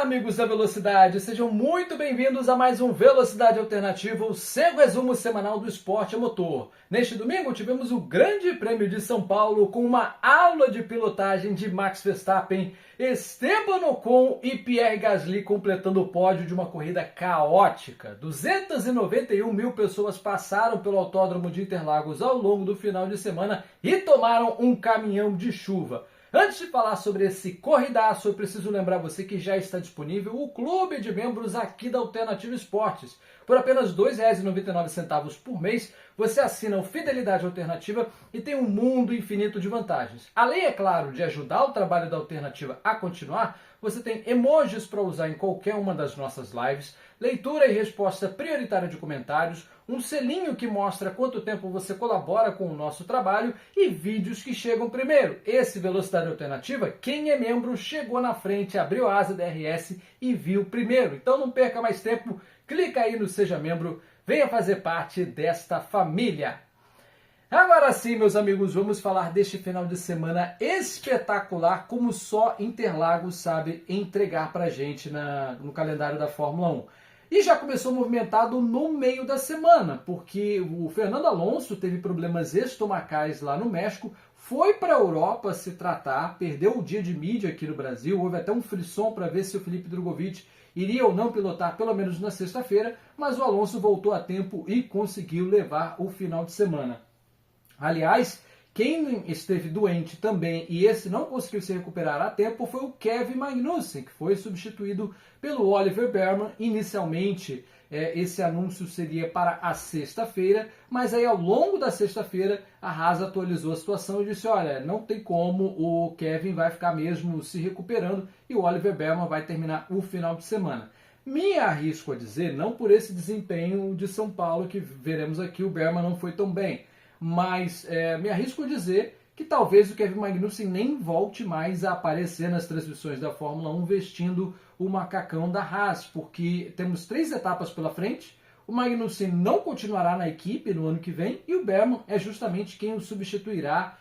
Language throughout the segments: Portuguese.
Amigos da Velocidade, sejam muito bem-vindos a mais um Velocidade Alternativa, o seu resumo semanal do esporte a motor. Neste domingo tivemos o Grande Prêmio de São Paulo com uma aula de pilotagem de Max Verstappen, Esteban Ocon e Pierre Gasly completando o pódio de uma corrida caótica. 291 mil pessoas passaram pelo Autódromo de Interlagos ao longo do final de semana e tomaram um caminhão de chuva. Antes de falar sobre esse corridaço, eu preciso lembrar você que já está disponível o clube de membros aqui da Alternativa Esportes. Por apenas R$ 2,99 por mês, você assina o Fidelidade Alternativa e tem um mundo infinito de vantagens. Além, é claro, de ajudar o trabalho da Alternativa a continuar, você tem emojis para usar em qualquer uma das nossas lives, leitura e resposta prioritária de comentários, um selinho que mostra quanto tempo você colabora com o nosso trabalho e vídeos que chegam primeiro. Esse Velocidade Alternativa, quem é membro chegou na frente, abriu a asa DRS e viu primeiro. Então não perca mais tempo, clica aí no Seja Membro, venha fazer parte desta família. Agora sim, meus amigos, vamos falar deste final de semana espetacular, como só Interlagos sabe entregar pra gente no calendário da Fórmula 1. E já começou movimentado no meio da semana, porque o Fernando Alonso teve problemas estomacais lá no México, foi para a Europa se tratar, perdeu o dia de mídia aqui no Brasil, houve até um frisson para ver se o Felipe Drugovich iria ou não pilotar, pelo menos na sexta-feira, mas o Alonso voltou a tempo e conseguiu levar o final de semana. Aliás, quem esteve doente também e esse não conseguiu se recuperar a tempo foi o Kevin Magnussen, que foi substituído pelo Oliver Bearman. Inicialmente, esse anúncio seria para a sexta-feira, mas aí ao longo da sexta-feira a Haas atualizou a situação e disse, olha, não tem como, o Kevin vai ficar mesmo se recuperando e o Oliver Bearman vai terminar o final de semana. Me arrisco a dizer, não por esse desempenho de São Paulo que veremos aqui, o Bearman não foi tão bem, mas me arrisco a dizer que talvez o Kevin Magnussen nem volte mais a aparecer nas transmissões da Fórmula 1 vestindo o macacão da Haas, porque temos 3 etapas pela frente, o Magnussen não continuará na equipe no ano que vem e o Bearman é justamente quem o substituirá.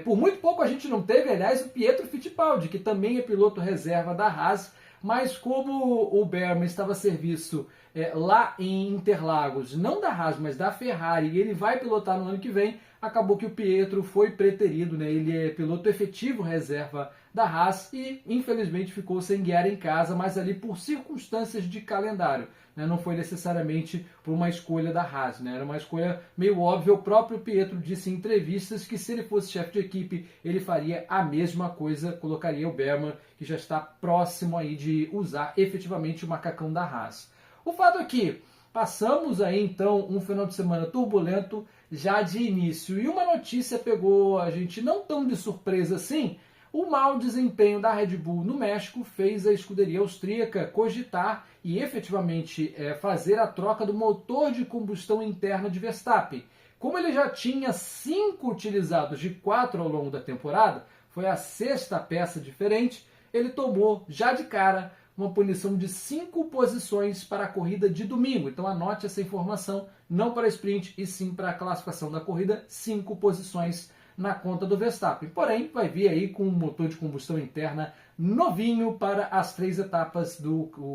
Por muito pouco a gente não teve, aliás, o Pietro Fittipaldi, que também é piloto reserva da Haas, mas como o Bearman estava a serviço lá em Interlagos, não da Haas, mas da Ferrari, e ele vai pilotar no ano que vem, acabou que o Pietro foi preterido, né? Ele é piloto efetivo reserva da Haas e infelizmente ficou sem guiar em casa, mas ali por circunstâncias de calendário, né? Não foi necessariamente por uma escolha da Haas, né? Era uma escolha meio óbvia. O próprio Pietro disse em entrevistas que se ele fosse chefe de equipe, ele faria a mesma coisa, colocaria o Bearman, que já está próximo aí de usar efetivamente o macacão da Haas. O fato é que passamos aí então um final de semana turbulento já de início e uma notícia pegou a gente não tão de surpresa assim. O mau desempenho da Red Bull no México fez a escuderia austríaca cogitar e efetivamente fazer a troca do motor de combustão interna de Verstappen. Como ele já tinha 5 utilizados de 4 ao longo da temporada, foi a 6ª peça diferente, ele tomou já de cara uma punição de 5 posições para a corrida de domingo. Então anote essa informação, não para a sprint e sim para a classificação da corrida, 5 posições na conta do Verstappen. Porém, vai vir aí com um motor de combustão interna novinho para as 3 etapas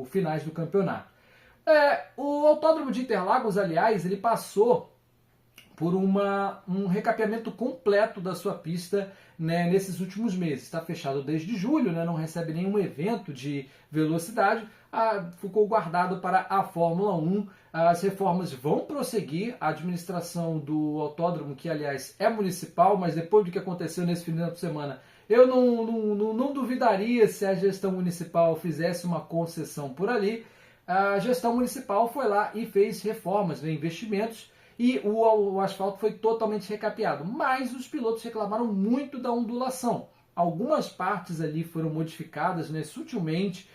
finais do campeonato. O Autódromo de Interlagos, aliás, ele passou por um recapeamento completo da sua pista, né, nesses últimos meses. Está fechado desde julho, né, não recebe nenhum evento de velocidade, ficou guardado para a Fórmula 1. As reformas vão prosseguir, a administração do autódromo, que aliás é municipal, mas depois do que aconteceu nesse final de semana, eu não duvidaria se a gestão municipal fizesse uma concessão por ali. A gestão municipal foi lá e fez reformas, né, investimentos, e o asfalto foi totalmente recapeado. Mas os pilotos reclamaram muito da ondulação. Algumas partes ali foram modificadas, né, sutilmente,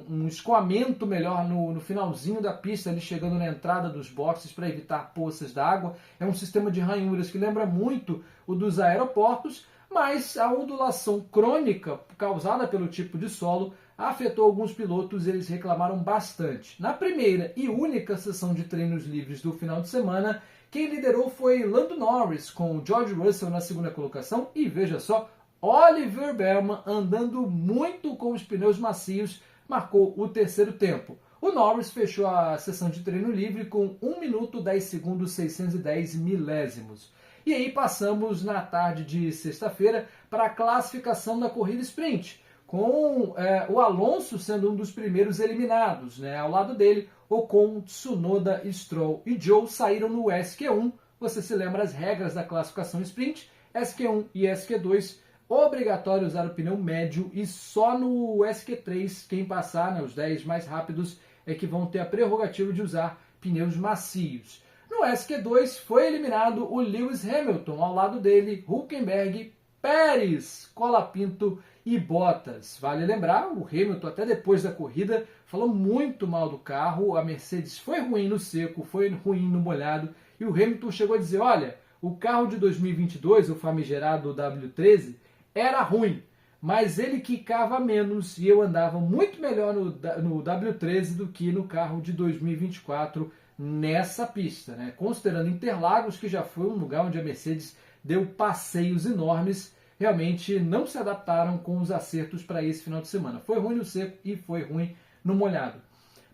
um escoamento melhor no finalzinho da pista, ali chegando na entrada dos boxes para evitar poças d'água. É um sistema de ranhuras que lembra muito o dos aeroportos, mas a ondulação crônica causada pelo tipo de solo afetou alguns pilotos, eles reclamaram bastante. Na primeira e única sessão de treinos livres do final de semana, quem liderou foi Lando Norris, com George Russell na 2ª colocação, e veja só, Oliver Bearman andando muito com os pneus macios marcou o terceiro tempo. O Norris fechou a sessão de treino livre com 1 minuto 10 segundos 610 milésimos. E aí passamos na tarde de sexta-feira para a classificação da corrida sprint, com o Alonso sendo um dos primeiros eliminados, né? Ao lado dele, Ocon, Tsunoda, Stroll e Zhou saíram no SQ1. Você se lembra as regras da classificação sprint? SQ1 e SQ2, obrigatório usar o pneu médio, e só no SQ3, quem passar, né, os 10 mais rápidos, é que vão ter a prerrogativa de usar pneus macios. No SQ2 foi eliminado o Lewis Hamilton, ao lado dele, Hülkenberg, Pérez, Colapinto e Bottas. Vale lembrar, o Hamilton até depois da corrida falou muito mal do carro, a Mercedes foi ruim no seco, foi ruim no molhado, e o Hamilton chegou a dizer, olha, o carro de 2022, o famigerado W13, era ruim, mas ele quicava menos e eu andava muito melhor no W13 do que no carro de 2024 nessa pista, né? Considerando Interlagos, que já foi um lugar onde a Mercedes deu passeios enormes, realmente não se adaptaram com os acertos para esse final de semana. Foi ruim no seco e foi ruim no molhado.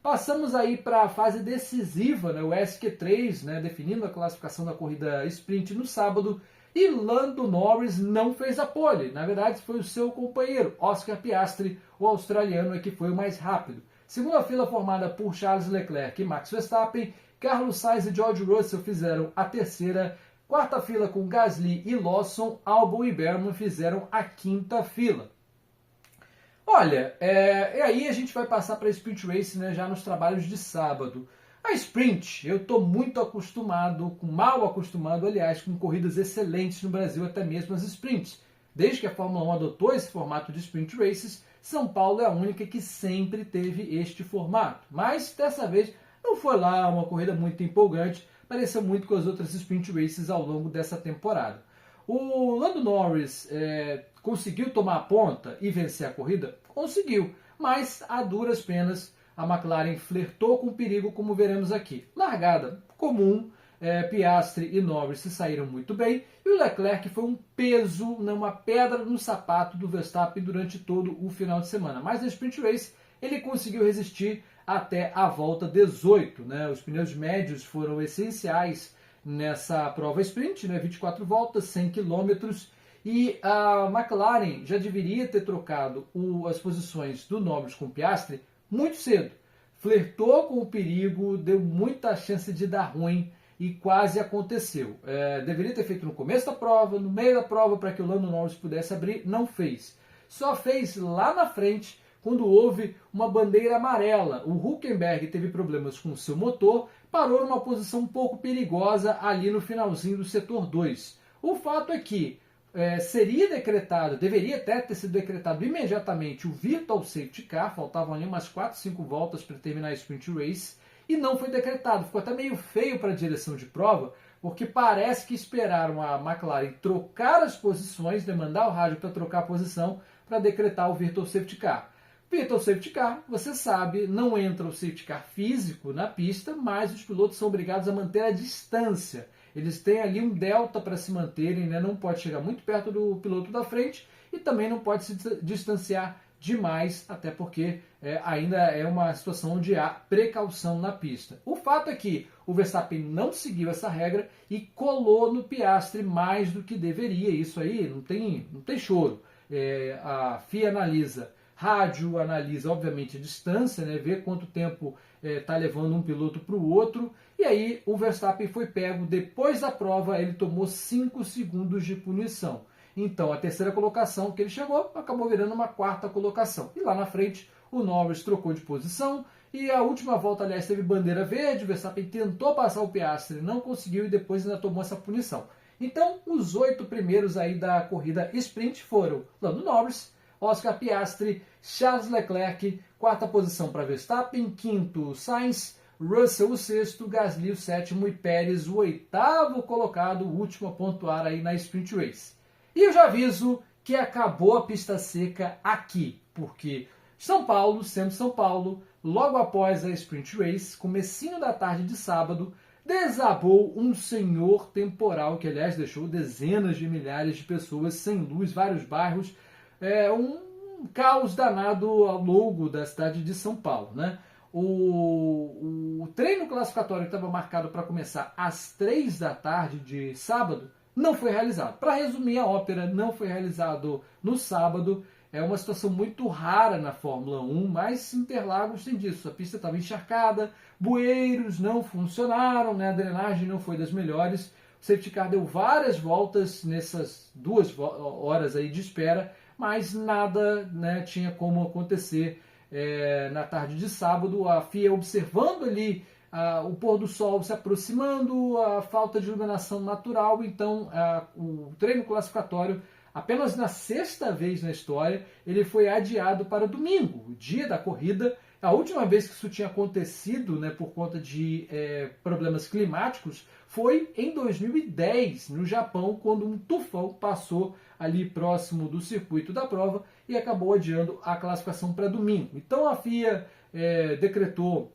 Passamos aí para a fase decisiva, né, o SQ3, né, definindo a classificação da corrida sprint no sábado, e Lando Norris não fez a pole. Na verdade, foi o seu companheiro, Oscar Piastri, o australiano, que foi o mais rápido. Segunda fila formada por Charles Leclerc e Max Verstappen, Carlos Sainz e George Russell fizeram a terceira, quarta fila com Gasly e Lawson, Albon e Berman fizeram a quinta fila. Olha, e aí a gente vai passar para a Sprint Race, né, já nos trabalhos de sábado. A Sprint, eu estou muito acostumado, mal acostumado, aliás, com corridas excelentes no Brasil, até mesmo as Sprints. Desde que a Fórmula 1 adotou esse formato de Sprint Races, São Paulo é a única que sempre teve este formato. Mas, dessa vez, não foi lá uma corrida muito empolgante, pareceu muito com as outras Sprint Races ao longo dessa temporada. O Lando Norris conseguiu tomar a ponta e vencer a corrida? Conseguiu, mas a duras penas a McLaren flertou com o perigo, como veremos aqui. Largada comum, Piastri e Norris se saíram muito bem, e o Leclerc foi um peso, uma pedra no sapato do Verstappen durante todo o final de semana. Mas na Sprint Race ele conseguiu resistir até a volta 18. Né? Os pneus médios foram essenciais nessa prova sprint, né? 24 voltas, 100 km, e a McLaren já deveria ter trocado as posições do Norris com o Piastri muito cedo. Flertou com o perigo, deu muita chance de dar ruim e quase aconteceu. Deveria ter feito no começo da prova, no meio da prova, para que o Lando Norris pudesse abrir, não fez. Só fez lá na frente, quando houve uma bandeira amarela. O Hülkenberg teve problemas com o seu motor, parou numa posição um pouco perigosa ali no finalzinho do setor 2. O fato é que deveria até ter sido decretado imediatamente o Virtual Safety Car, faltavam ali umas 4, 5 voltas para terminar a Sprint Race, e não foi decretado. Ficou até meio feio para a direção de prova, porque parece que esperaram a McLaren trocar as posições, mandar o rádio para trocar a posição, para decretar o Virtual Safety Car. Virtual Safety Car, você sabe, não entra o Safety Car físico na pista, mas os pilotos são obrigados a manter a distância. Eles têm ali um delta para se manterem, né? Não pode chegar muito perto do piloto da frente e também não pode se distanciar demais, até porque ainda é uma situação onde há precaução na pista. O fato é que o Verstappen não seguiu essa regra e colou no Piastri mais do que deveria. Isso aí não tem choro. A FIA analisa rádio, analisa obviamente a distância, né, vê quanto tempo está levando um piloto para o outro, e aí o Verstappen foi pego. Depois da prova ele tomou 5 segundos de punição. Então a terceira colocação que ele chegou acabou virando uma quarta colocação. E lá na frente o Norris trocou de posição, e a última volta, aliás, teve bandeira verde. O Verstappen tentou passar o Piastri, não conseguiu, e depois ainda tomou essa punição. Então os 8 primeiros aí da corrida sprint foram Lando Norris, Oscar Piastri, Charles Leclerc, quarta posição para Verstappen, quinto Sainz, Russell o sexto, Gasly o sétimo e Pérez o oitavo colocado, o último a pontuar aí na Sprint Race. E eu já aviso que acabou a pista seca aqui, porque São Paulo, sendo São Paulo, logo após a Sprint Race, comecinho da tarde de sábado, desabou um senhor temporal que, aliás, deixou dezenas de milhares de pessoas sem luz, vários bairros, um um caos danado ao longo da cidade de São Paulo, né? O treino classificatório que estava marcado para começar às 3 da tarde de sábado não foi realizado. Para resumir a ópera, não foi realizado no sábado. É uma situação muito rara na Fórmula 1, mas Interlagos tem disso. A pista estava encharcada, bueiros não funcionaram, né? A drenagem não foi das melhores. O safety car deu várias voltas nessas 2 horas aí de espera, mas nada, né, tinha como acontecer na tarde de sábado. A FIA observando ali o pôr do sol se aproximando, a falta de iluminação natural, então o treino classificatório, apenas na 6ª vez na história, ele foi adiado para o domingo, o dia da corrida. A última vez que isso tinha acontecido, né, por conta de problemas climáticos, foi em 2010, no Japão, quando um tufão passou ali próximo do circuito da prova e acabou adiando a classificação para domingo. Então a FIA decretou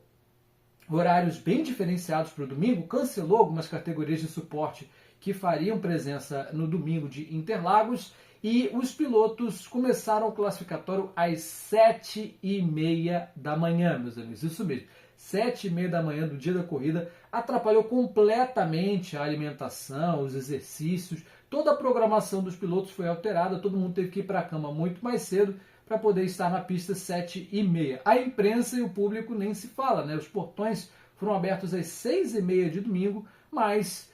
horários bem diferenciados para o domingo, cancelou algumas categorias de suporte que fariam presença no domingo de Interlagos, e os pilotos começaram o classificatório às 7h30 da manhã, meus amigos. Isso mesmo, 7h30 da manhã do dia da corrida. Atrapalhou completamente a alimentação, os exercícios, toda a programação dos pilotos foi alterada, todo mundo teve que ir para a cama muito mais cedo para poder estar na pista 7h30. A imprensa e o público nem se fala, né? Os portões foram abertos às 6h30 de domingo, mas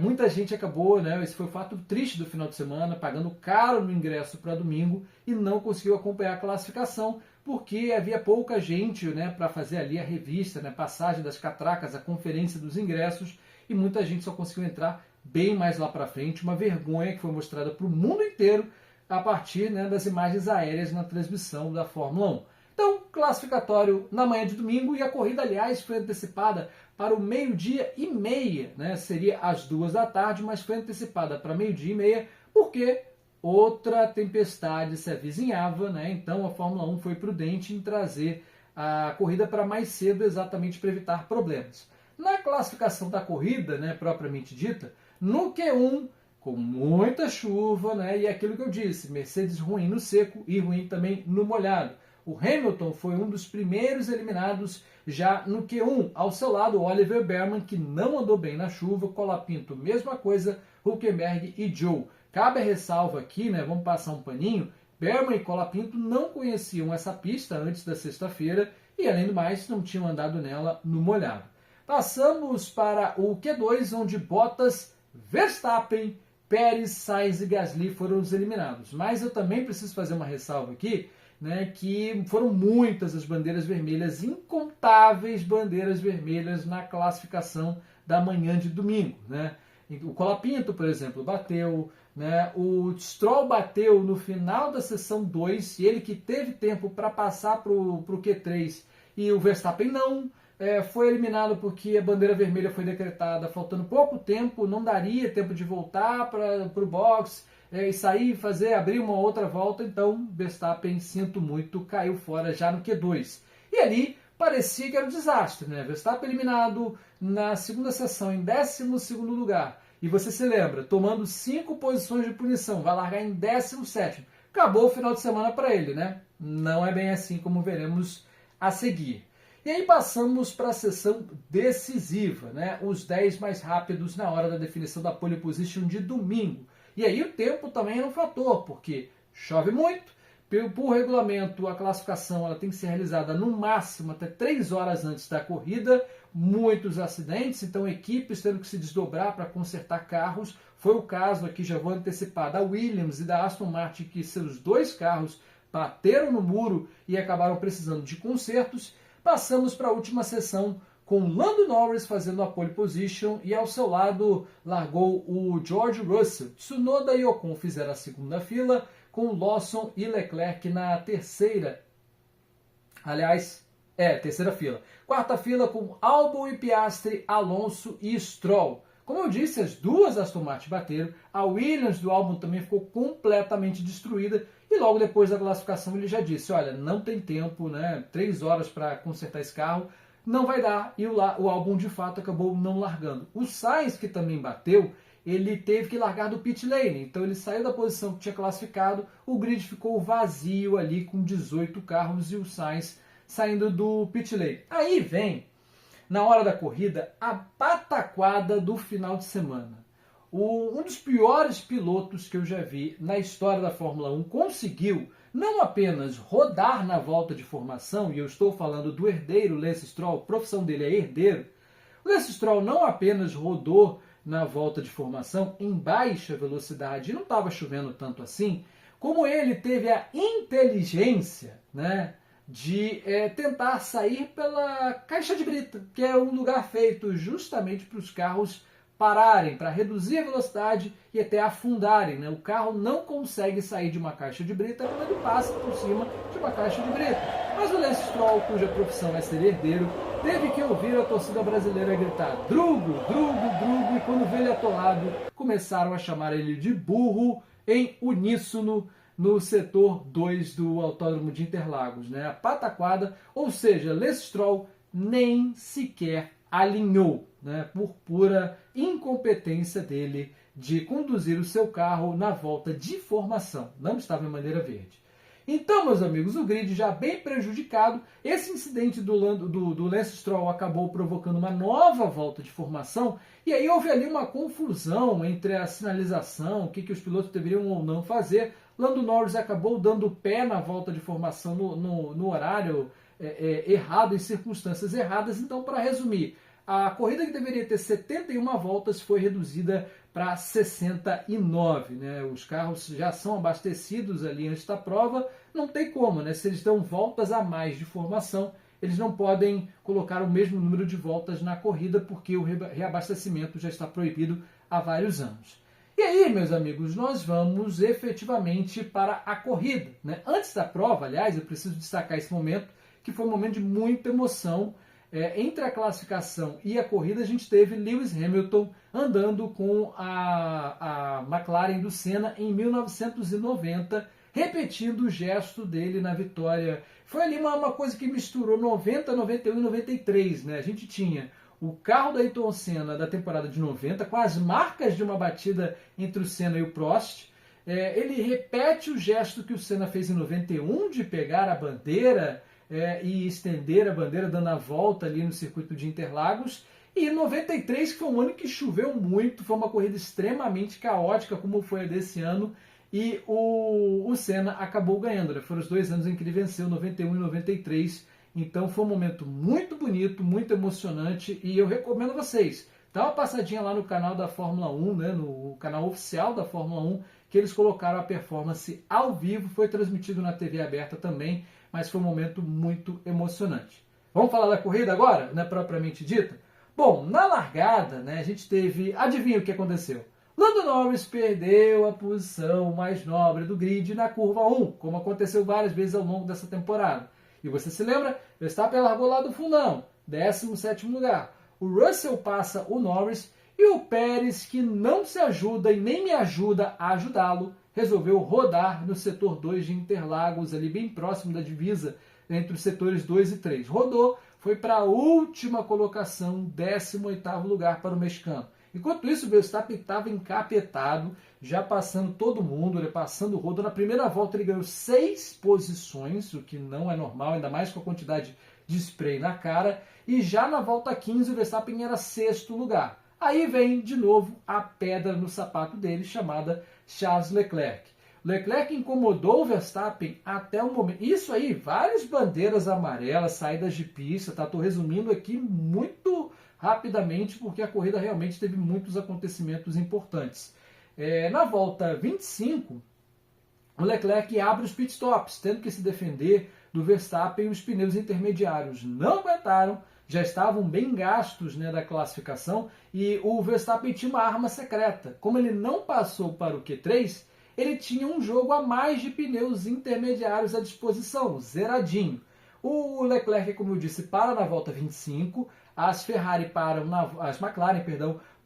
muita gente acabou, né? Esse foi o fato triste do final de semana, pagando caro no ingresso para domingo e não conseguiu acompanhar a classificação, porque havia pouca gente, né, para fazer ali a revista, né, passagem das catracas, a conferência dos ingressos, e muita gente só conseguiu entrar bem mais lá para frente. Uma vergonha que foi mostrada para o mundo inteiro a partir, né, das imagens aéreas na transmissão da Fórmula 1. Então, classificatório na manhã de domingo, e a corrida, aliás, foi antecipada para o 12h30, né? Seria às 2 da tarde, mas foi antecipada para 12h30, porque outra tempestade se avizinhava, né? Então a Fórmula 1 foi prudente em trazer a corrida para mais cedo, exatamente para evitar problemas. Na classificação da corrida, né, propriamente dita, no Q1, com muita chuva, né, e aquilo que eu disse, Mercedes ruim no seco e ruim também no molhado. O Hamilton foi um dos primeiros eliminados já no Q1. Ao seu lado, Oliver Bearman, que não andou bem na chuva. Colapinto, mesma coisa. Hülkenberg e Zhou. Cabe a ressalva aqui, né, vamos passar um paninho. Bearman e Colapinto não conheciam essa pista antes da sexta-feira e, além do mais, não tinham andado nela no molhado. Passamos para o Q2, onde Bottas, Verstappen, Pérez, Sainz e Gasly foram os eliminados. Mas eu também preciso fazer uma ressalva aqui, né, que foram muitas as bandeiras vermelhas, incontáveis bandeiras vermelhas na classificação da manhã de domingo, né? O Colapinto, por exemplo, bateu, né? O Stroll bateu no final da sessão 2, e ele que teve tempo para passar para o Q3, e o Verstappen não. Foi eliminado porque a bandeira vermelha foi decretada faltando pouco tempo, não daria tempo de voltar para o box e sair, abrir uma outra volta. Então Verstappen, sinto muito, caiu fora já no Q2. E ali parecia que era um desastre, né? Verstappen eliminado na segunda sessão em 12º lugar. E você se lembra, tomando 5 posições de punição, vai largar em 17º. Acabou o final de semana para ele, né? Não é bem assim, como veremos a seguir. E aí passamos para a sessão decisiva, né? Os 10 mais rápidos na hora da definição da pole position de domingo. E aí o tempo também é um fator, porque chove muito. Por regulamento, a classificação ela tem que ser realizada no máximo até 3 horas antes da corrida. Muitos acidentes, então equipes tendo que se desdobrar para consertar carros. Foi o caso aqui, já vou antecipar, da Williams e da Aston Martin, que seus 2 carros bateram no muro e acabaram precisando de consertos. Passamos para a última sessão com Lando Norris fazendo a pole position, e ao seu lado largou o George Russell. Tsunoda e Ocon fizeram a segunda fila, com Lawson e Leclerc na terceira. Aliás, terceira fila. Quarta fila com Albon e Piastri, Alonso e Stroll. Como eu disse, as 2 Aston Martin bateram. A Williams do Albon também ficou completamente destruída. E logo depois da classificação ele já disse, olha, não tem tempo, né? 3 horas para consertar esse carro, não vai dar. E o Albon de fato acabou não largando. O Sainz, que também bateu, ele teve que largar do pit lane, então ele saiu da posição que tinha classificado, o grid ficou vazio ali com 18 carros e o Sainz saindo do pit lane. Aí vem, na hora da corrida, a pataquada do final de semana. Um dos piores pilotos que eu já vi na história da Fórmula 1 conseguiu não apenas rodar na volta de formação, e eu estou falando do herdeiro Lance Stroll, a profissão dele é herdeiro. O Lance Stroll não apenas rodou na volta de formação em baixa velocidade, e não estava chovendo tanto assim, como ele teve a inteligência, né, de tentar sair pela caixa de brita, que é um lugar feito justamente para os carros pararem, para reduzir a velocidade e até afundarem, né? O carro não consegue sair de uma caixa de brita quando ele passa por cima de uma caixa de brita. Mas o Lance Stroll, cuja profissão é ser herdeiro, teve que ouvir a torcida brasileira gritar Drugo, Drugo, Drugo, e quando vê ele atolado, começaram a chamar ele de burro em uníssono no setor 2 do Autódromo de Interlagos, né? A pataquada, ou seja, Lance Stroll nem sequer alinhou, né, por pura incompetência dele de conduzir o seu carro na volta de formação. Não estava em bandeira verde. Então, meus amigos, o grid já bem prejudicado. Esse incidente do Lance Stroll acabou provocando uma nova volta de formação. E aí houve ali uma confusão entre a sinalização, o que os pilotos deveriam ou não fazer. Lando Norris acabou dando pé na volta de formação no horário errado, em circunstâncias erradas. Então, para resumir, a corrida que deveria ter 71 voltas foi reduzida para 69, né? Os carros já são abastecidos ali antes da prova, não tem como, né? Se eles dão voltas a mais de formação, eles não podem colocar o mesmo número de voltas na corrida, porque o reabastecimento já está proibido há vários anos. E aí, meus amigos, nós vamos efetivamente para a corrida, né? Antes da prova, aliás, eu preciso destacar esse momento, que foi um momento de muita emoção. Entre a classificação e a corrida, a gente teve Lewis Hamilton andando com a McLaren do Senna em 1990, repetindo o gesto dele na vitória. Foi ali uma coisa que misturou 90, 91 e 93. Né? A gente tinha o carro da Ayrton Senna da temporada de 90, com as marcas de uma batida entre o Senna e o Prost. Ele repete o gesto que o Senna fez em 91, de pegar a bandeira e estender a bandeira, dando a volta ali no circuito de Interlagos. E em 93, que foi um ano que choveu muito, foi uma corrida extremamente caótica, como foi a desse ano, e o Senna acabou ganhando. Né? Foram os 2 anos em que ele venceu, 91 e 93. Então foi um momento muito bonito, muito emocionante, e eu recomendo a vocês, dá uma passadinha lá no canal da Fórmula 1, né? No canal oficial da Fórmula 1, que eles colocaram a performance ao vivo, foi transmitido na TV aberta também, mas foi um momento muito emocionante. Vamos falar da corrida agora, né, propriamente dita? Bom, na largada, né, a gente teve... Adivinha o que aconteceu? Lando Norris perdeu a posição mais nobre do grid na curva 1, como aconteceu várias vezes ao longo dessa temporada. E você se lembra? Verstappen largou lá do fundão, 17º lugar. O Russell passa o Norris e o Pérez, que não se ajuda e nem me ajuda a ajudá-lo, resolveu rodar no setor 2 de Interlagos, ali bem próximo da divisa entre os setores 2 e 3. Rodou, foi para a última colocação, 18º lugar para o mexicano. Enquanto isso, o Verstappen estava encapetado, já passando todo mundo, ele passando o rodo. Na primeira volta ele ganhou 6 posições, o que não é normal, ainda mais com a quantidade de spray na cara. E já na volta 15 o Verstappen era 6º lugar. Aí vem de novo a pedra no sapato dele, chamada Charles Leclerc. Leclerc incomodou o Verstappen até o momento. Isso aí, várias bandeiras amarelas, saídas de pista, tá? Estou resumindo aqui muito rapidamente, porque a corrida realmente teve muitos acontecimentos importantes. Na volta 25, o Leclerc abre os pitstops, tendo que se defender do Verstappen, e os pneus intermediários não aguentaram, já estavam bem gastos, né, da classificação, e o Verstappen tinha uma arma secreta. Como ele não passou para o Q3, ele tinha um jogo a mais de pneus intermediários à disposição, zeradinho. O Leclerc, como eu disse, para na volta 25, as McLaren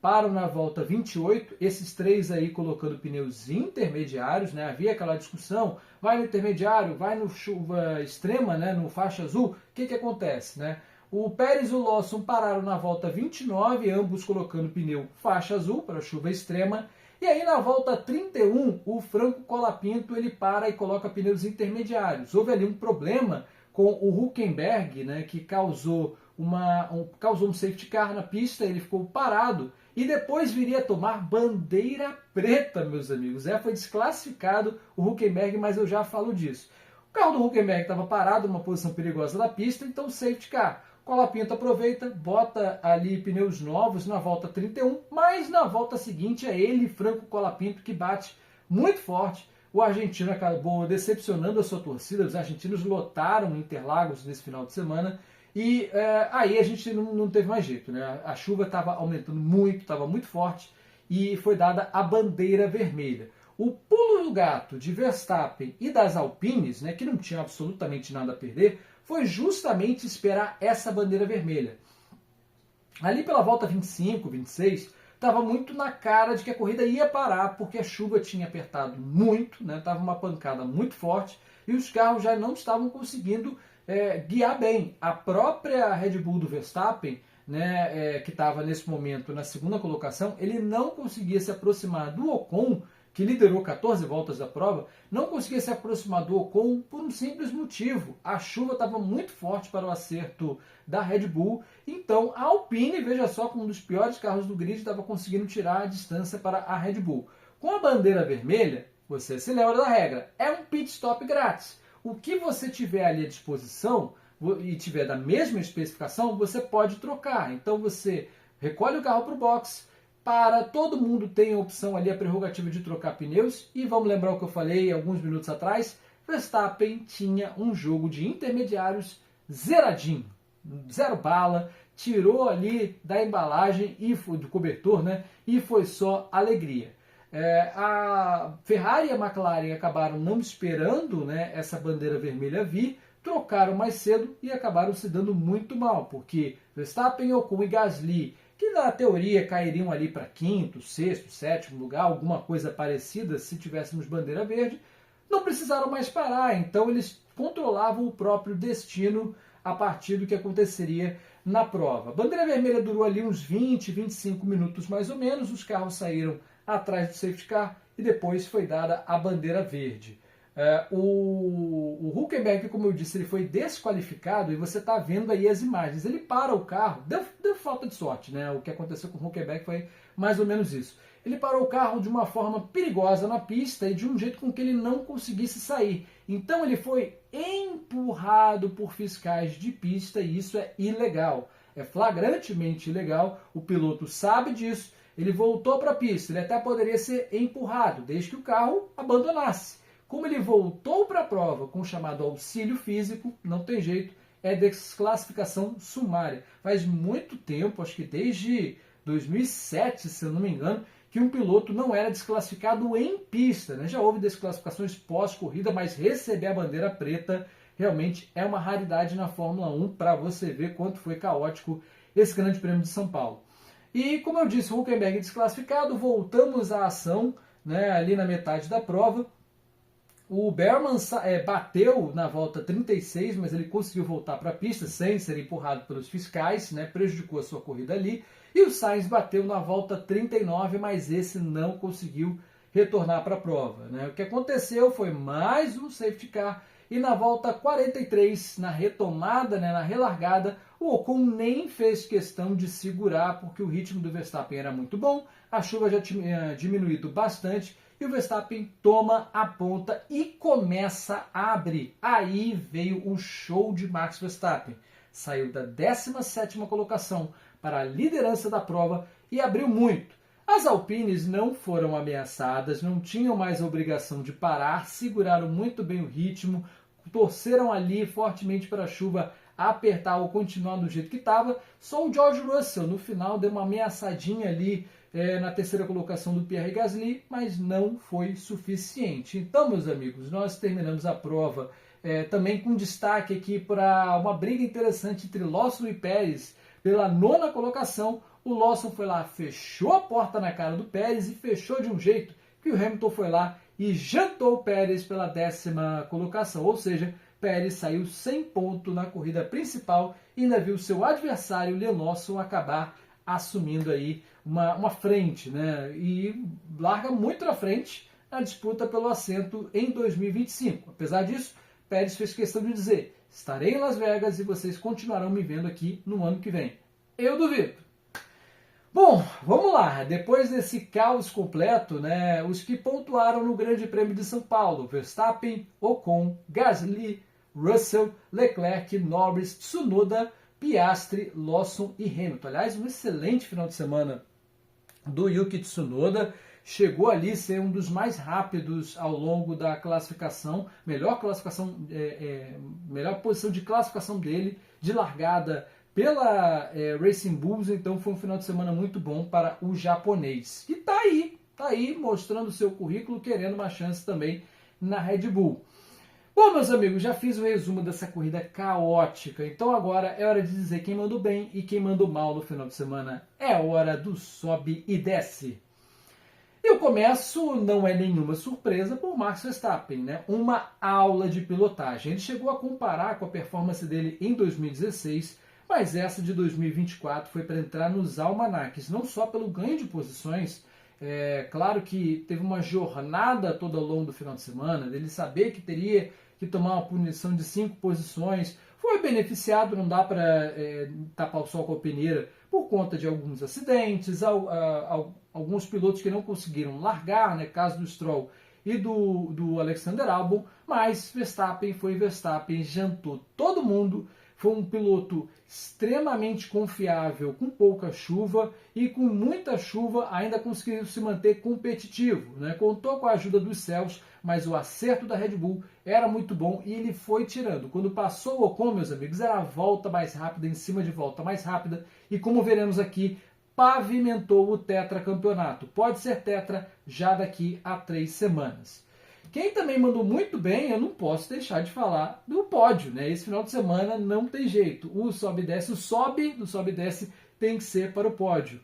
param na volta 28, esses 3 aí colocando pneus intermediários, né? Havia aquela discussão, vai no intermediário, vai no chuva extrema, né? No faixa azul, o que acontece, né? O Pérez e o Lawson pararam na volta 29, ambos colocando pneu faixa azul para chuva extrema. E aí na volta 31, o Franco Colapinto ele para e coloca pneus intermediários. Houve ali um problema com o Hülkenberg, né, que causou um safety car na pista, ele ficou parado e depois viria a tomar bandeira preta, meus amigos. Foi desclassificado o Hülkenberg, mas eu já falo disso. O carro do Hülkenberg estava parado numa posição perigosa da pista, então safety car. Colapinto aproveita, bota ali pneus novos na volta 31, mas na volta seguinte é ele, Franco Colapinto, que bate muito forte. O argentino acabou decepcionando a sua torcida, os argentinos lotaram Interlagos nesse final de semana e aí a gente não teve mais jeito, né? A chuva estava aumentando muito, estava muito forte e foi dada a bandeira vermelha. O pulo do gato de Verstappen e das Alpines, né, que não tinha absolutamente nada a perder, foi justamente esperar essa bandeira vermelha. Ali pela volta 25, 26, estava muito na cara de que a corrida ia parar, porque a chuva tinha apertado muito, né, estava uma pancada muito forte, e os carros já não estavam conseguindo guiar bem. A própria Red Bull do Verstappen, né, que estava nesse momento na segunda colocação, ele não conseguia se aproximar do Ocon, que liderou 14 voltas da prova, não conseguia se aproximar do Ocon por um simples motivo. A chuva estava muito forte para o acerto da Red Bull, então a Alpine, veja só, com um dos piores carros do grid, estava conseguindo tirar a distância para a Red Bull. Com a bandeira vermelha, você se lembra da regra, é um pit stop grátis. O que você tiver ali à disposição e tiver da mesma especificação, você pode trocar. Então você recolhe o carro para o box, todo mundo tem a opção ali, a prerrogativa de trocar pneus, e vamos lembrar o que eu falei alguns minutos atrás, Verstappen tinha um jogo de intermediários zeradinho, zero bala, tirou ali da embalagem e do cobertor, né, e foi só alegria. A Ferrari e a McLaren acabaram não esperando, né, essa bandeira vermelha vir, trocaram mais cedo e acabaram se dando muito mal, porque Verstappen, Ocon e Gasly, que na teoria cairiam ali para quinto, sexto, sétimo lugar, alguma coisa parecida se tivéssemos bandeira verde, não precisaram mais parar, então eles controlavam o próprio destino a partir do que aconteceria na prova. A bandeira vermelha durou ali uns 20, 25 minutos mais ou menos, os carros saíram atrás do safety car e depois foi dada a bandeira verde. O Hülkenberg, como eu disse, ele foi desqualificado e você está vendo aí as imagens. Ele para o carro, deu falta de sorte, né? O que aconteceu com o Hülkenberg foi mais ou menos isso. Ele parou o carro de uma forma perigosa na pista e de um jeito com que ele não conseguisse sair. Então ele foi empurrado por fiscais de pista e isso é ilegal. É flagrantemente ilegal, o piloto sabe disso, ele voltou para a pista, ele até poderia ser empurrado, desde que o carro abandonasse. Como ele voltou para a prova com o chamado auxílio físico, não tem jeito, é desclassificação sumária. Faz muito tempo, acho que desde 2007, se eu não me engano, que um piloto não era desclassificado em pista, né? Já houve desclassificações pós-corrida, mas receber a bandeira preta realmente é uma raridade na Fórmula 1, para você ver quanto foi caótico esse Grande Prêmio de São Paulo. E como eu disse, o Hülkenberg desclassificado, voltamos à ação, né, ali na metade da prova. O Berman bateu na volta 36, mas ele conseguiu voltar para a pista sem ser empurrado pelos fiscais, né, prejudicou a sua corrida ali. E o Sainz bateu na volta 39, mas esse não conseguiu retornar para a prova, né. O que aconteceu foi mais um safety car e na volta 43, na retomada, né, na relargada, o Ocon nem fez questão de segurar porque o ritmo do Verstappen era muito bom, a chuva já tinha diminuído bastante, e o Verstappen toma a ponta e começa a abrir. Aí veio o show de Max Verstappen. Saiu da 17ª colocação para a liderança da prova e abriu muito. As Alpines não foram ameaçadas, não tinham mais a obrigação de parar, seguraram muito bem o ritmo, torceram ali fortemente para a chuva apertar ou continuar do jeito que estava. Só o George Russell no final deu uma ameaçadinha ali na terceira colocação do Pierre Gasly, mas não foi suficiente. Então, meus amigos, nós terminamos a prova também com destaque aqui para uma briga interessante entre Lawson e Pérez pela 9ª colocação. O Lawson foi lá, fechou a porta na cara do Pérez e fechou de um jeito que o Hamilton foi lá e jantou o Pérez pela 10ª colocação, ou seja, Pérez saiu sem ponto na corrida principal e ainda viu seu adversário, Liam Lawson, acabar assumindo aí uma frente, né? E larga muito na frente na disputa pelo assento em 2025. Apesar disso, Pérez fez questão de dizer: estarei em Las Vegas e vocês continuarão me vendo aqui no ano que vem. Eu duvido. Bom, vamos lá. Depois desse caos completo, né, os que pontuaram no Grande Prêmio de São Paulo: Verstappen, Ocon, Gasly, Russell, Leclerc, Norris, Tsunoda, Piastri, Lawson e Hamilton. Aliás, um excelente final de semana do Yuki Tsunoda. Chegou ali a ser um dos mais rápidos ao longo da classificação, melhor posição de classificação dele, de largada pela Racing Bulls. Então foi um final de semana muito bom para o japonês. E tá aí mostrando o seu currículo, querendo uma chance também na Red Bull. Bom, meus amigos, já fiz o resumo dessa corrida caótica, então agora é hora de dizer quem mandou bem e quem mandou mal no final de semana. É hora do sobe e desce. E o começo não é nenhuma surpresa por Max Verstappen, né? Uma aula de pilotagem. Ele chegou a comparar com a performance dele em 2016, mas essa de 2024 foi para entrar nos almanaques, não só pelo ganho de posições. Claro que teve uma jornada toda ao longo do final de semana, dele saber que teria que tomar uma punição de 5 posições, foi beneficiado, não dá para tapar o sol com a peneira, por conta de alguns acidentes, alguns pilotos que não conseguiram largar, né, caso do Stroll e do Alexander Albon, mas Verstappen foi Verstappen, jantou todo mundo. Foi um piloto extremamente confiável, com pouca chuva, e com muita chuva ainda conseguiu se manter competitivo, né? Contou com a ajuda dos céus, mas o acerto da Red Bull era muito bom e ele foi tirando. Quando passou o Ocon, meus amigos, era a volta mais rápida em cima de volta mais rápida, e como veremos aqui, pavimentou o tetracampeonato. Pode ser tetra já daqui a 3 semanas. Quem também mandou muito bem, eu não posso deixar de falar do pódio, né? Esse final de semana não tem jeito. O sobe e desce, o sobe do sobe e desce tem que ser para o pódio.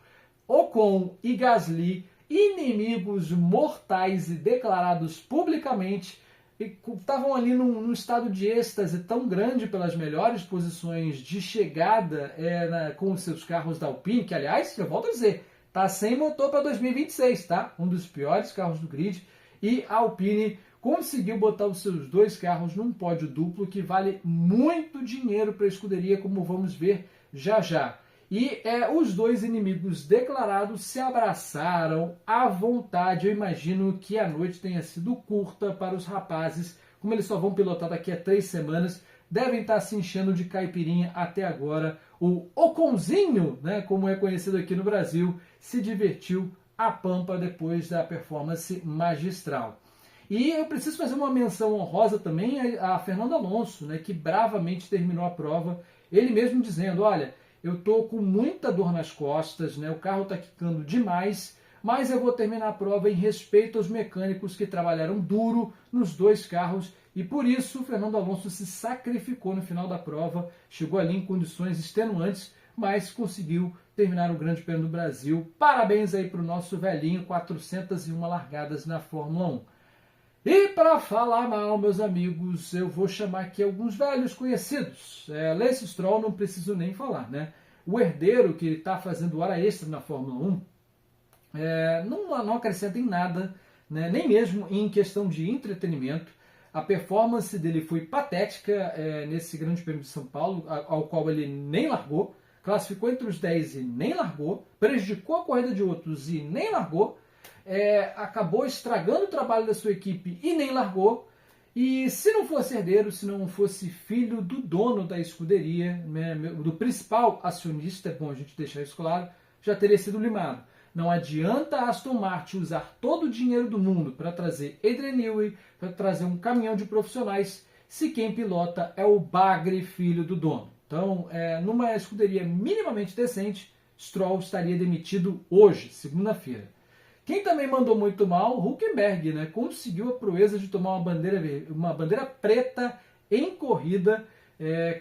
Ocon e Gasly, inimigos mortais e declarados publicamente, estavam ali num estado de êxtase tão grande pelas melhores posições de chegada com os seus carros da Alpine, que, aliás, eu volto a dizer, tá sem motor para 2026, tá? Um dos piores carros do grid. E a Alpine conseguiu botar os seus 2 carros num pódio duplo que vale muito dinheiro para a escuderia, como vamos ver já já. E os 2 inimigos declarados se abraçaram à vontade. Eu imagino que a noite tenha sido curta para os rapazes, como eles só vão pilotar daqui a 3 semanas, devem estar se enchendo de caipirinha até agora. O Oconzinho, né, como é conhecido aqui no Brasil, se divertiu a pampa depois da performance magistral. E eu preciso fazer uma menção honrosa também a Fernando Alonso, né, que bravamente terminou a prova, ele mesmo dizendo: olha, eu estou com muita dor nas costas, né, o carro está quicando demais, mas eu vou terminar a prova em respeito aos mecânicos que trabalharam duro nos 2 carros, e por isso o Fernando Alonso se sacrificou no final da prova, chegou ali em condições extenuantes, mas conseguiu terminar o Grande Prêmio do Brasil. Parabéns aí para o nosso velhinho, 401 largadas na Fórmula 1. E para falar mal, meus amigos, eu vou chamar aqui alguns velhos conhecidos. Lance Stroll não preciso nem falar, né? O herdeiro que está fazendo hora extra na Fórmula 1 não acrescenta em nada, né? Nem mesmo em questão de entretenimento. A performance dele foi patética nesse Grande Prêmio de São Paulo, ao qual ele nem largou. Classificou entre os 10 e nem largou, prejudicou a corrida de outros e nem largou, acabou estragando o trabalho da sua equipe e nem largou. E se não fosse herdeiro, se não fosse filho do dono da escuderia, né, do principal acionista, é bom a gente deixar isso claro, já teria sido limado. Não adianta a Aston Martin usar todo o dinheiro do mundo para trazer Adrian Newey, para trazer um caminhão de profissionais, se quem pilota é o bagre filho do dono. Então, numa escuderia minimamente decente, Stroll estaria demitido hoje, segunda-feira. Quem também mandou muito mal, Hülkenberg, né? Conseguiu a proeza de tomar uma bandeira preta em corrida,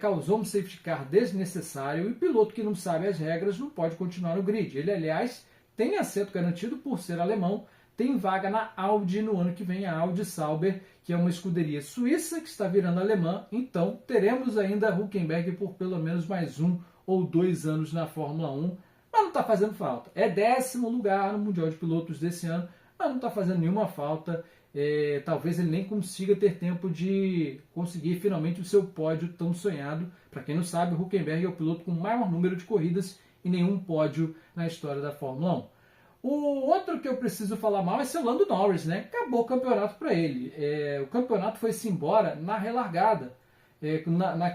causou um safety car desnecessário, e o piloto que não sabe as regras não pode continuar no grid. Ele, aliás, tem assento garantido por ser alemão, tem vaga na Audi no ano que vem, a Audi Sauber, que é uma escuderia suíça que está virando alemã. Então teremos ainda Hülkenberg por pelo menos mais 1 ou 2 anos na Fórmula 1, mas não está fazendo falta. É 10º lugar no Mundial de Pilotos desse ano, mas não está fazendo nenhuma falta. Talvez ele nem consiga ter tempo de conseguir finalmente o seu pódio tão sonhado. Para quem não sabe, o Hülkenberg é o piloto com o maior número de corridas e nenhum pódio na história da Fórmula 1. O outro que eu preciso falar mal é seu Lando Norris, né? Acabou o campeonato para ele. O campeonato foi-se embora na relargada.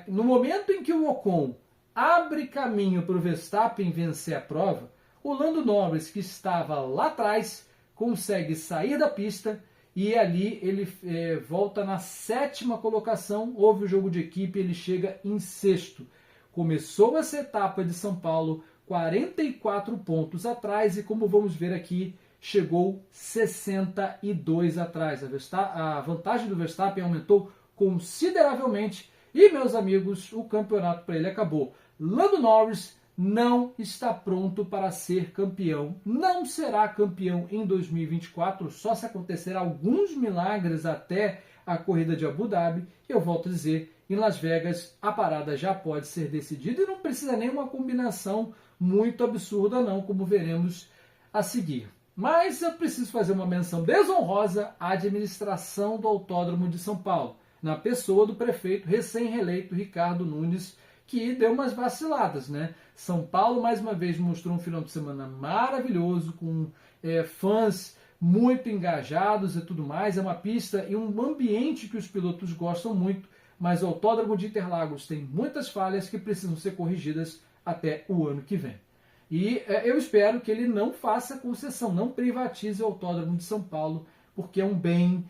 No momento em que o Ocon abre caminho para o Verstappen vencer a prova, o Lando Norris, que estava lá atrás, consegue sair da pista e ali ele volta na 7ª colocação. Houve o jogo de equipe, ele chega em 6º. Começou essa etapa de São Paulo 44 pontos atrás e, como vamos ver aqui, chegou 62 atrás. A vantagem do Verstappen aumentou consideravelmente e, meus amigos, o campeonato para ele acabou. Lando Norris não está pronto para ser campeão. Não será campeão em 2024, só se acontecer alguns milagres até a corrida de Abu Dhabi. E eu volto a dizer, em Las Vegas a parada já pode ser decidida e não precisa nem uma combinação muito absurda não, como veremos a seguir. Mas eu preciso fazer uma menção desonrosa à administração do Autódromo de São Paulo, na pessoa do prefeito recém-reeleito Ricardo Nunes, que deu umas vaciladas, né? São Paulo, mais uma vez, mostrou um final de semana maravilhoso, com fãs muito engajados e tudo mais. É uma pista e um ambiente que os pilotos gostam muito, mas o Autódromo de Interlagos tem muitas falhas que precisam ser corrigidas até o ano que vem. E eu espero que ele não faça concessão, não privatize o Autódromo de São Paulo, porque é um bem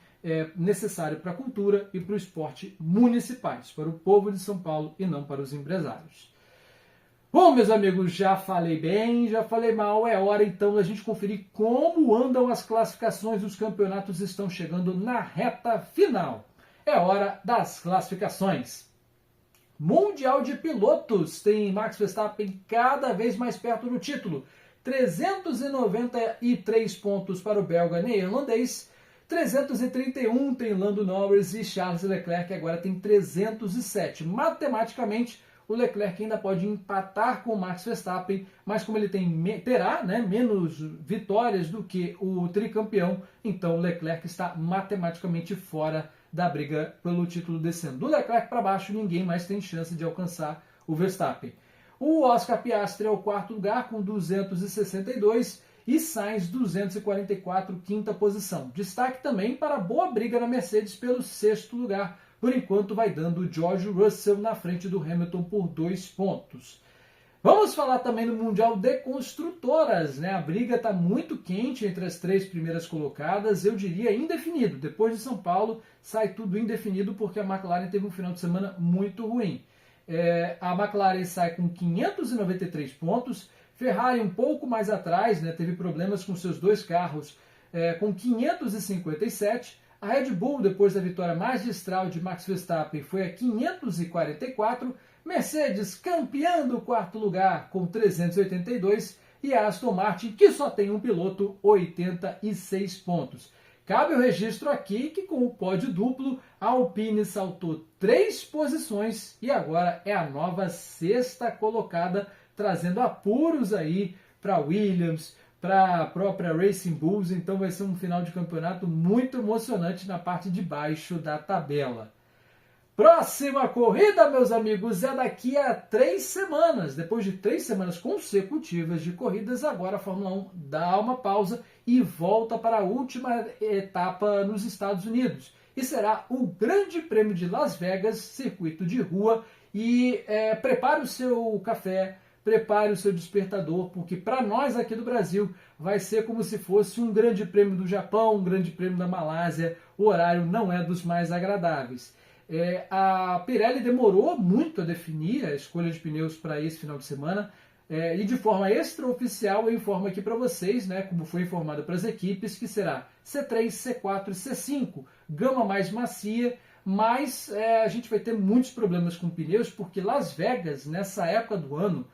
necessário para a cultura e para o esporte municipais, para o povo de São Paulo e não para os empresários. Bom, meus amigos, já falei bem, já falei mal, é hora então da gente conferir como andam as classificações. Os campeonatos estão chegando na reta final. É hora das classificações. Mundial de Pilotos tem Max Verstappen cada vez mais perto do título. 393 pontos para o belga neerlandês. 331 tem Lando Norris e Charles Leclerc, que agora tem 307. Matematicamente, o Leclerc ainda pode empatar com o Max Verstappen, mas como ele terá menos vitórias do que o tricampeão, então o Leclerc está matematicamente fora da briga pelo título desse ano. Do Leclerc para baixo, ninguém mais tem chance de alcançar o Verstappen. O Oscar Piastri é o 4º lugar com 262 e Sainz 244, 5ª posição. Destaque também para a boa briga na Mercedes pelo 6º lugar. Por enquanto vai dando o George Russell na frente do Hamilton por 2 pontos. Vamos falar também no Mundial de Construtoras, né? A briga está muito quente entre as 3 primeiras colocadas, eu diria indefinido. Depois de São Paulo, sai tudo indefinido porque a McLaren teve um final de semana muito ruim. A McLaren sai com 593 pontos, Ferrari um pouco mais atrás, né? Teve problemas com seus 2 carros, com 557. A Red Bull, depois da vitória magistral de Max Verstappen, foi a 544. Mercedes campeã do 4º lugar com 382 e a Aston Martin, que só tem um piloto, 86 pontos. Cabe o registro aqui que com o pódio duplo, a Alpine saltou 3 posições e agora é a nova 6ª colocada, trazendo apuros aí para Williams, para a própria Racing Bulls. Então vai ser um final de campeonato muito emocionante na parte de baixo da tabela. Próxima corrida, meus amigos, é daqui a 3 semanas. Depois de 3 semanas consecutivas de corridas, agora a Fórmula 1 dá uma pausa e volta para a última etapa nos Estados Unidos. E será o Grande Prêmio de Las Vegas, circuito de rua. E prepare o seu café, prepare o seu despertador, porque para nós aqui do Brasil vai ser como se fosse um Grande Prêmio do Japão, um Grande Prêmio da Malásia. O horário não é dos mais agradáveis. A Pirelli demorou muito a definir a escolha de pneus para esse final de semana e de forma extraoficial eu informo aqui para vocês, né, como foi informado para as equipes, que será C3, C4 e C5, gama mais macia, mas a gente vai ter muitos problemas com pneus porque Las Vegas, nessa época do ano,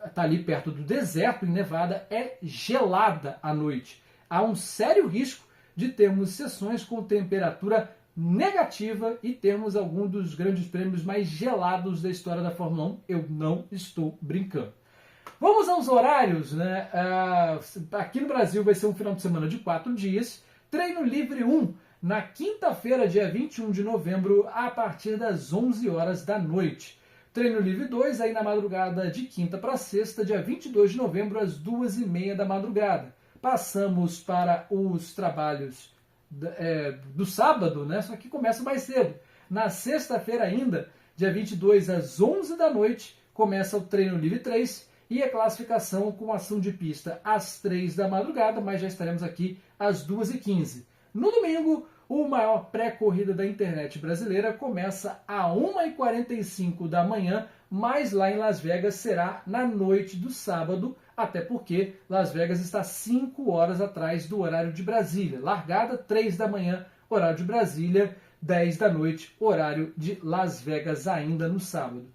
está ali perto do deserto, em Nevada, é gelada à noite. há um sério risco de termos sessões com temperatura negativa e termos algum dos grandes prêmios mais gelados da história da Fórmula 1. Eu não estou brincando. Vamos aos horários, né? Aqui no Brasil vai ser um final de semana de 4 dias. Treino livre 1, na quinta-feira, dia 21 de novembro, a partir das 11 horas da noite. Treino livre 2, aí na madrugada de quinta para sexta, dia 22 de novembro, às 2h30 da madrugada. Passamos para os trabalhos do sábado, né? Só que começa mais cedo. Na sexta-feira ainda, dia 22 às 11 da noite, começa o treino livre 3 e a classificação com ação de pista às 3 da madrugada, mas já estaremos aqui às 2h15. No domingo, o maior pré-corrida da internet brasileira começa às 1h45 da manhã, mas lá em Las Vegas será na noite do sábado, até porque Las Vegas está 5 horas atrás do horário de Brasília. Largada 3 da manhã, horário de Brasília, 10 da noite, horário de Las Vegas ainda no sábado.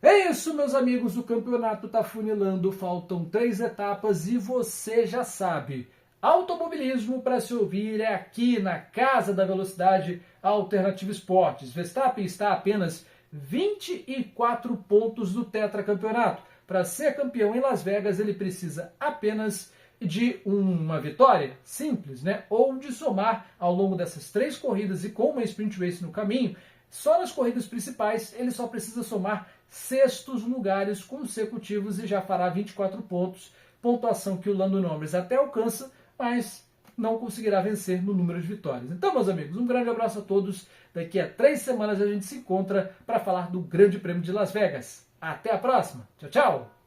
É isso, meus amigos, o campeonato está funilando, faltam 3 etapas e você já sabe. Automobilismo para se ouvir é aqui na Casa da Velocidade Alternativa Esportes. Verstappen está a apenas 24 pontos do tetracampeonato. Para ser campeão em Las Vegas, ele precisa apenas de uma vitória, simples, né? Ou de somar ao longo dessas 3 corridas e com uma sprint race no caminho, só nas corridas principais ele só precisa somar 6º lugares consecutivos e já fará 24 pontos, pontuação que o Lando Norris até alcança, mas não conseguirá vencer no número de vitórias. Então, meus amigos, um grande abraço a todos. Daqui a 3 semanas a gente se encontra para falar do Grande Prêmio de Las Vegas. Até a próxima. Tchau, tchau!